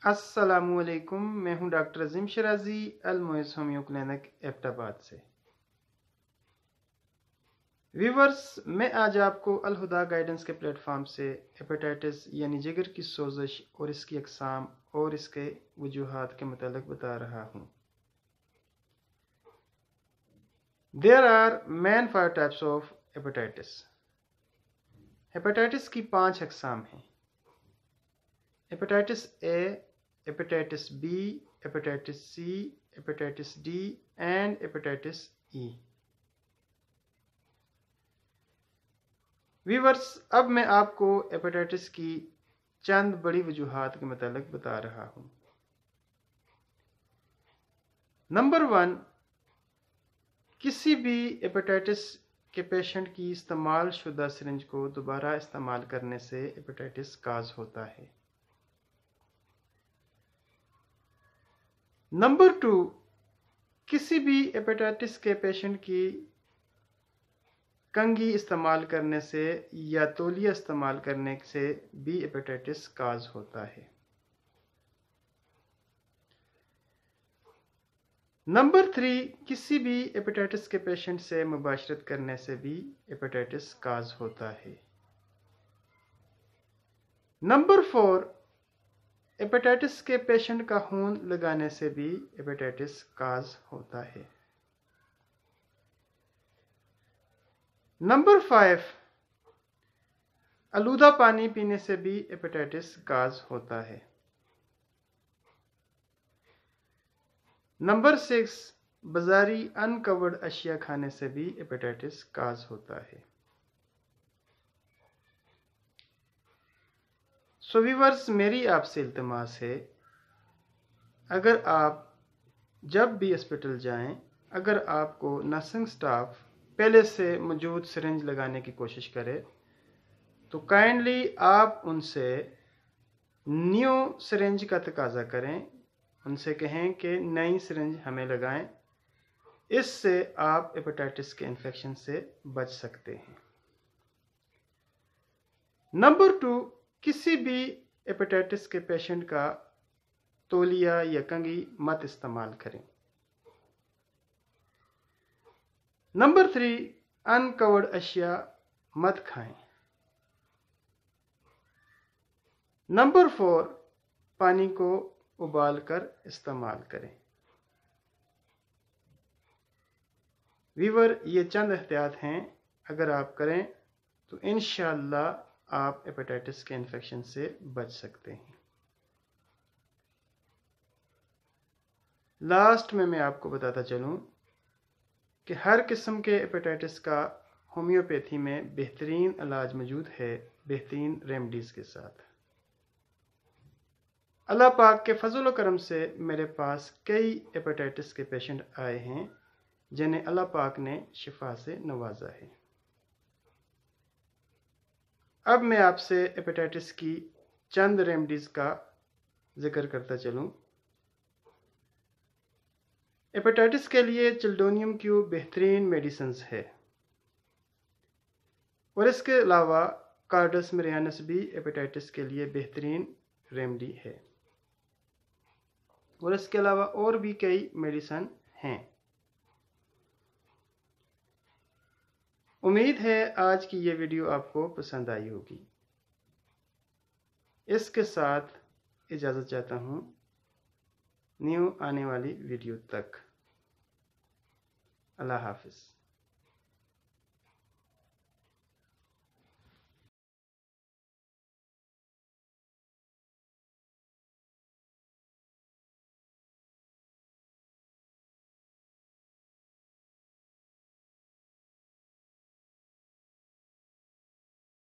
अस्सलामुअलैकुम, मैं हूं डॉक्टर अजीम शराजी, अल-मुइज़ होम्यो क्लिनिक एबटाबाद से। व्यूवर्स, मैं आज आपको अल-हुदा गाइडेंस के प्लेटफॉर्म से हेपेटाइटिस यानी जिगर की सोजश और इसकी अक़साम और इसके वजूहात के मुतालिक बता रहा हूं। There are main 5 types of hepatitis. Hepatitis की 5 अक़साम हैं। Hepatitis A, hepatitis B, hepatitis C, hepatitis D and hepatitis E. Viewers, अब मैं आपको हेपेटाइटिस की चंद बड़ी वजूहात के मुतालिक बता रहा हूं। नंबर 1, किसी भी हेपेटाइटिस के पेशेंट की इस्तेमाल शुदा सिरिंज को दोबारा इस्तेमाल करने से हेपेटाइटिस काज होता है। नंबर 2, किसी भी हेपेटाइटिस के पेशेंट की कंघी इस्तेमाल करने से या तौलिया इस्तेमाल करने से भी हेपेटाइटिस काज होता है। नंबर 3, किसी भी हेपेटाइटिस के पेशेंट से मुबाशरत करने से भी हेपेटाइटिस काज होता है। नंबर 4, हेपेटाइटिस के पेशेंट का खून लगाने से भी हेपेटाइटिस काज होता है। नंबर 5, आलूदा पानी पीने से भी हेपेटाइटिस काज होता है। नंबर 6, बाजारी अनकवर्ड अशिया खाने से भी हेपेटाइटिस काज होता है। सो व्यूअर्स, मेरी आपसे इल्तिमास है, अगर आप जब भी हॉस्पिटल जाएं, अगर आपको नर्सिंग स्टाफ पहले से मौजूद सिरिंज लगाने की कोशिश करे तो काइंडली आप उनसे न्यू सिरिंज का तकाजा करें। उनसे कहें कि नई सिरिंज हमें लगाएं। इससे आप हेपेटाइटिस के इन्फेक्शन से बच सकते हैं। नंबर 2, किसी भी हेपेटाइटिस के पेशेंट का तौलिया या कंघी मत इस्तेमाल करें। नंबर 3, अनकवर्ड अशिया मत खाएं। नंबर 4, पानी को उबाल कर इस्तेमाल करें। वीवर, ये चंद एहतियात हैं, अगर आप करें तो इंशाअल्लाह आप हेपेटाइटिस के इन्फेक्शन से बच सकते हैं। लास्ट में मैं आपको बताता चलूं कि हर किस्म के हेपेटाइटिस का होम्योपैथी में बेहतरीन इलाज मौजूद है, बेहतरीन रेमेडीज के साथ। अल्लाह पाक के फजल व करम से मेरे पास कई हेपेटाइटिस के पेशेंट आए हैं जिन्हें अल्लाह पाक ने शिफा से नवाजा है। अब मैं आपसे हेपेटाइटिस की चंद रेमेडीज का जिक्र करता चलूं। हेपेटाइटिस के लिए चिल्डोनियम क्यूब बेहतरीन मेडिसिन है और इसके अलावा कार्डस मरियानस भी हेपेटाइटिस के लिए बेहतरीन रेमेडी है और इसके अलावा और भी कई मेडिसिन हैं। उम्मीद है आज की ये वीडियो आपको पसंद आई होगी। इसके साथ इजाज़त चाहता हूँ न्यू आने वाली वीडियो तक। अल्लाह हाफिज़।